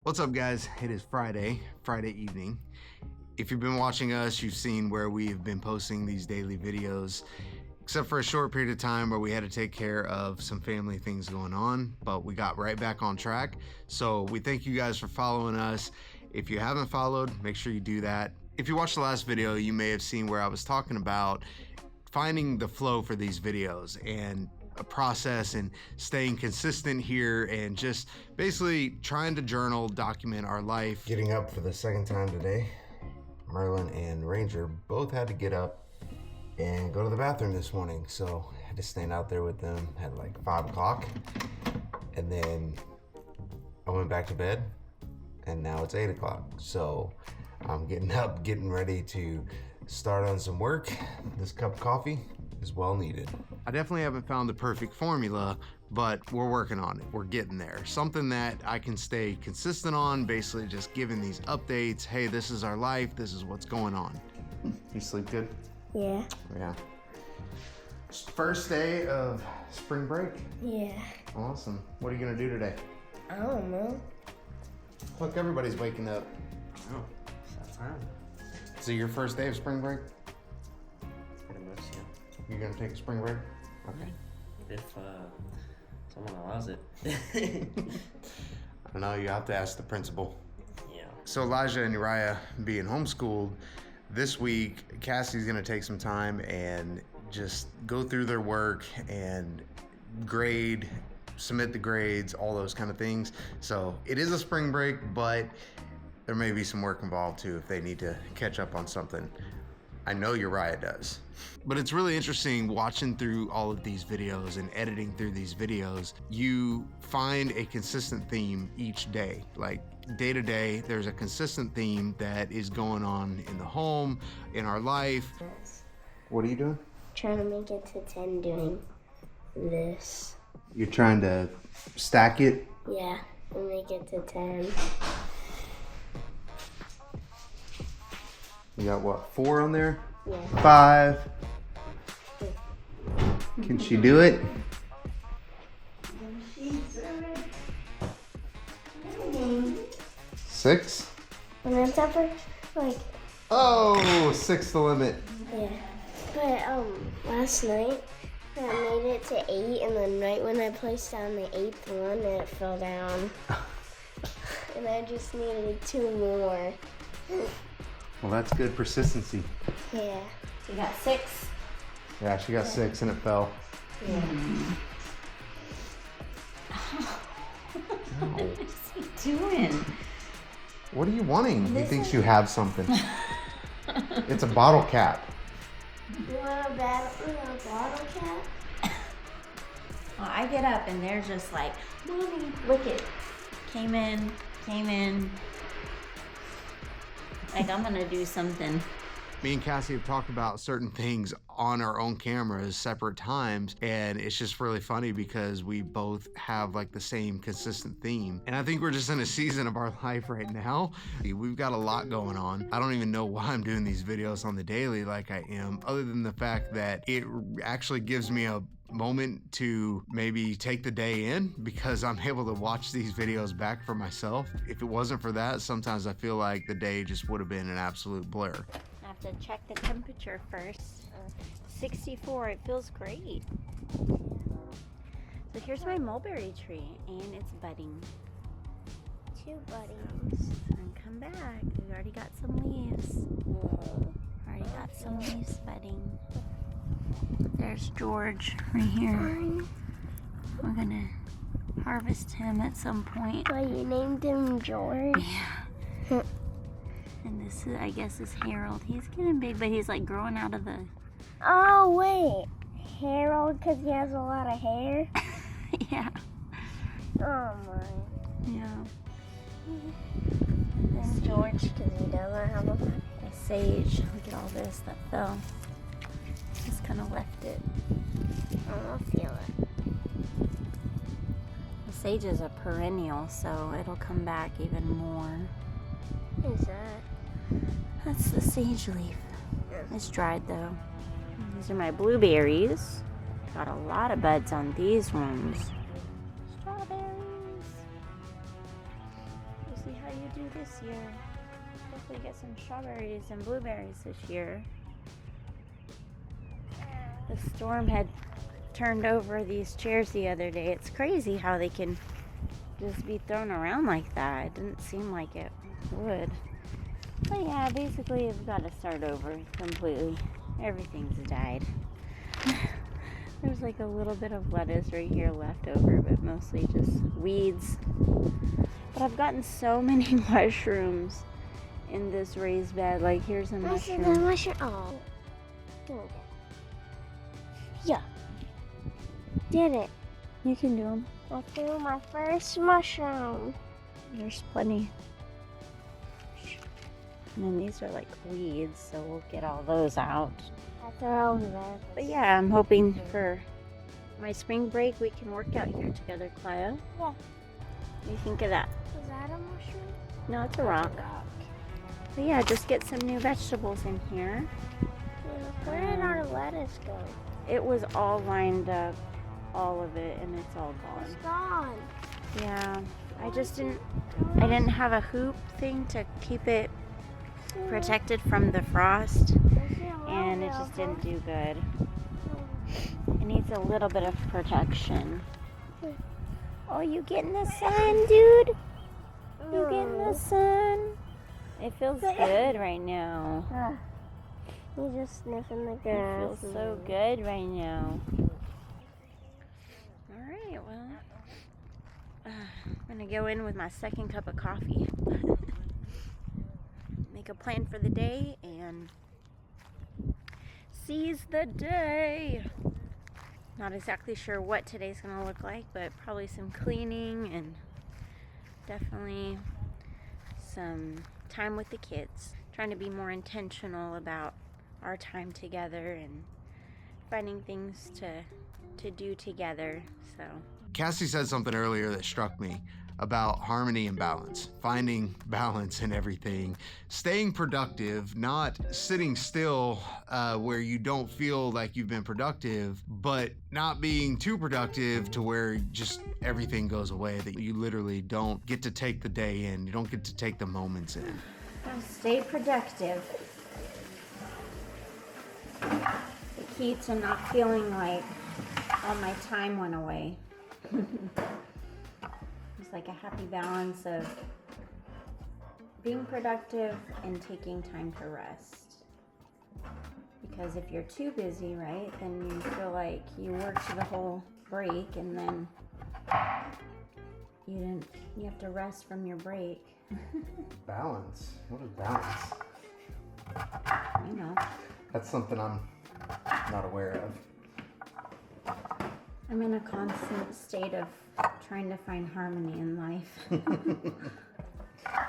What's up, guys? It is Friday evening. If you've been watching us, you've seen where we've been posting these daily videos, except for a short period of time where we had to take care of some family things going on, but we got right back on track. So we thank you guys for following us. If you haven't followed, make sure you do that. If you watched the last video, you may have seen where I was talking about finding the flow for these videos and a process and staying consistent here and just basically trying to journal, document our life. Getting up for the second time today. Merlin and Ranger both had to get up and go to the bathroom this morning, so I had to stand out there with them at like 5 o'clock, and then I went back to bed, and now it's 8 o'clock. So I'm getting up, getting ready to start on some work. This cup of coffee is well needed. I definitely haven't found the perfect formula, but we're working on it. We're getting there. Something that I can stay consistent on, basically just giving these updates. Hey, this is our life. This is what's going on. You sleep good? Yeah. Yeah. First day of spring break? Yeah. Awesome. What are you gonna do today? I don't know. Look, everybody's waking up. Oh, that's time. So your first day of spring break? Pretty much, yeah. You're gonna take a spring break? Okay. If someone allows it. I don't know, you have to ask the principal. Yeah. So Elijah and Uriah being homeschooled, this week Cassie's gonna take some time and just go through their work and grade, submit the grades, all those kind of things. So it is a spring break, but there may be some work involved too if they need to catch up on something. I know Uriah does. But it's really interesting watching through all of these videos and editing through these videos. You find a consistent theme each day. Like day to day, there's a consistent theme that is going on in the home, in our life. Yes. What are you doing? Trying to make it to 10 doing this. You're trying to stack it? Yeah, and make it to 10. You got what, 4 on there? Yeah. 5. Can she do it? 6? And then supper, like, Oh, 6 the limit. yeah. But, last night, I made it to 8, and then right when I placed down the 8th one, it fell down. And I just needed 2 more. Well, that's good persistency. Yeah. You got 6. Yeah, she got 6 and it fell. Yeah. What's he doing? What are you wanting? He thinks you have something. It's a bottle cap. You want a bottle cap? Well, I get up and they're just like, Mommy, look it. Came in. Like I'm gonna do something. Me and Cassie have talked about certain things on our own cameras separate times, and it's just really funny because we both have like the same consistent theme. And I think we're just in a season of our life right now. We've got a lot going on. I don't even know why I'm doing these videos on the daily like I am, other than the fact that it actually gives me a moment to maybe take the day in because I'm able to watch these videos back for myself. If it wasn't for that, sometimes I feel like the day just would have been an absolute blur. I have to check the temperature first. 64, it feels great. So here's my mulberry tree and it's budding. 2 buddies. And come back, we already got some leaves. Already got some leaves budding. There's George right here. We're gonna harvest him at some point. Well, you named him George? Yeah. And this is, I guess, is Harold. He's getting big, but he's like growing out of the... Oh, wait. Harold, because he has a lot of hair? Yeah. Oh, my. Yeah. Then George, because he doesn't have a lot. The sage. Look at all this that fell. Just kind of left it. I'll feel it. The sage is a perennial, so it'll come back even more. What is that? That's the sage leaf. It's dried though. These are my blueberries. Got a lot of buds on these ones. Strawberries. how you do this year. Hopefully get some strawberries and blueberries this year. The storm had turned over these chairs the other day. It's crazy how they can just be thrown around like that. It didn't seem like it would. But yeah, basically I've got to start over completely. Everything's died. There's like a little bit of lettuce right here left over, but mostly just weeds. But I've gotten so many mushrooms in this raised bed. Like, here's a mushroom. Oh. Yeah. Did it. You can do them. I threw my first mushroom. There's plenty. And then these are like weeds, so we'll get all those out. I throw them. But yeah, I'm hoping for my spring break we can work out here together, Cleo. Yeah. What do you think of that? Is that a mushroom? No, it's a rock. But yeah, just get some new vegetables in here. Where did our lettuce go? It was all lined up, all of it, and it's all It's gone. gone. Yeah, I didn't have a hoop thing to keep it protected from the frost, and it just didn't do good. It needs a little bit of protection. Oh, you getting the sun, dude? You getting the sun? It feels good right now. He's just sniffing the It grass. feels so good right now. Alright, well, I'm gonna go in with my second cup of coffee. Make a plan for the day and seize the day. Not exactly sure what today's gonna look like, but probably some cleaning and definitely some time with the kids. Trying to be more intentional about our time together and finding things to do together. So Cassie said something earlier that struck me about harmony and balance, finding balance in everything, staying productive, not sitting still where you don't feel like you've been productive, but not being too productive to where just everything goes away, that you literally don't get to take the day in, you don't get to take the moments in. gotta stay productive. The key to not feeling like all my time went away. It's like a happy balance of being productive and taking time to rest. Because if you're too busy, right, then you feel like you worked the whole break and then you have to rest from your break. Balance? What is balance? You know. That's something I'm not aware of. I'm in a constant state of trying to find harmony in life.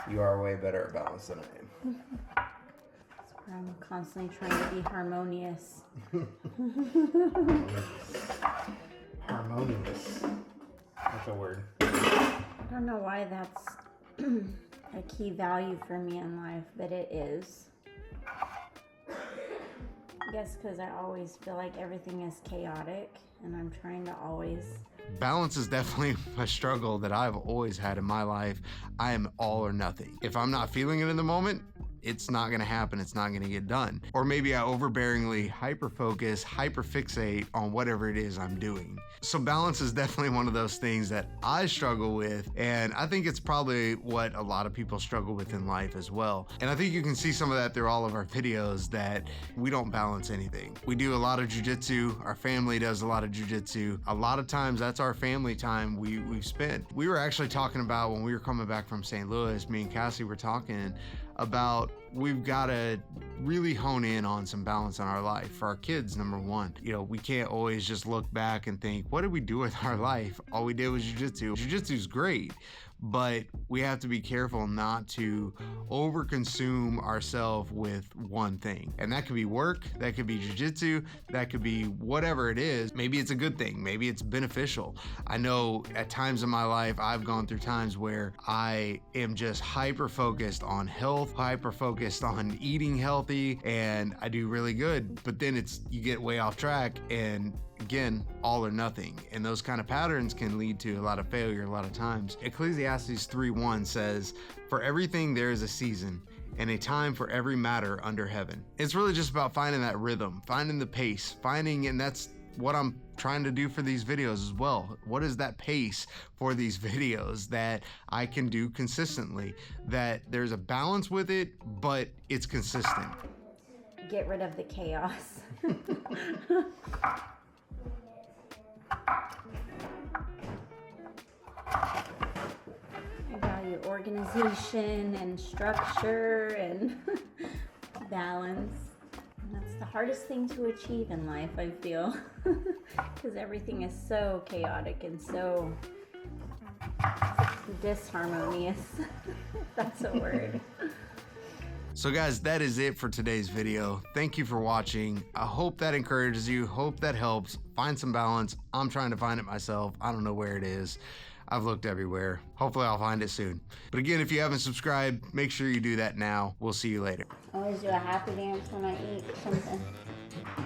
You are way better at balance than I am. That's where I'm constantly trying to be harmonious. Harmonious. That's a word. I don't know why that's a key value for me in life, but it is. I guess because I always feel like everything is chaotic, and I'm trying to always... Balance is definitely a struggle that I've always had in my life. I am all or nothing. If I'm not feeling it in the moment, it's not gonna happen, it's not gonna get done. Or maybe I overbearingly hyper-focus, hyper-fixate on whatever it is I'm doing. So balance is definitely one of those things that I struggle with, and I think it's probably what a lot of people struggle with in life as well. And I think you can see some of that through all of our videos, that we don't balance anything. We do a lot of jujitsu, our family does a lot of jujitsu. A lot of times that's our family time we've spent. We were actually talking about when we were coming back from St. Louis, me and Cassie were talking about we've got to really hone in on some balance in our life for our kids. Number one, you know, we can't always just look back and think, what did we do with our life? All we did was jujitsu. Jujitsu is great, but we have to be careful not to overconsume ourselves with one thing. And that could be work, that could be jujitsu, that could be whatever it is. Maybe it's a good thing, maybe it's beneficial. I know at times in my life, I've gone through times where I am just hyper-focused on health, hyper-focused on eating healthy, and I do really good. But then you get way off track and again, all or nothing. And those kind of patterns can lead to a lot of failure a lot of times. Ecclesiastes 3:1 says, "For everything there is a season, and a time for every matter under heaven." It's really just about finding that rhythm, finding the pace, and that's what I'm trying to do for these videos as well. What is that pace for these videos that I can do consistently, that there's a balance with it, but it's consistent? Get rid of the chaos. I value organization and structure and balance. And that's the hardest thing to achieve in life, I feel, because everything is so chaotic and so disharmonious, if that's a word. So guys, that is it for today's video. Thank you for watching. I hope that encourages you, hope that helps. Find some balance. I'm trying to find it myself. I don't know where it is. I've looked everywhere. Hopefully I'll find it soon. But again, if you haven't subscribed, make sure you do that now. We'll see you later. I always do a happy dance when I eat something.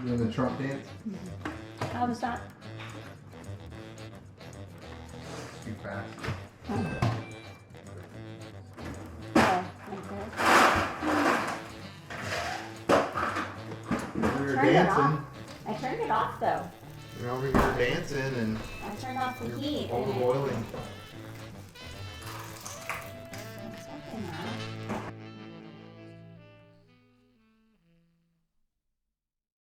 You doing the Trump dance? How was that? Too fast. Oh, okay. We were Turned it dancing. off. I turned it off though. We were over here dancing and I turned off the heat. overboiling.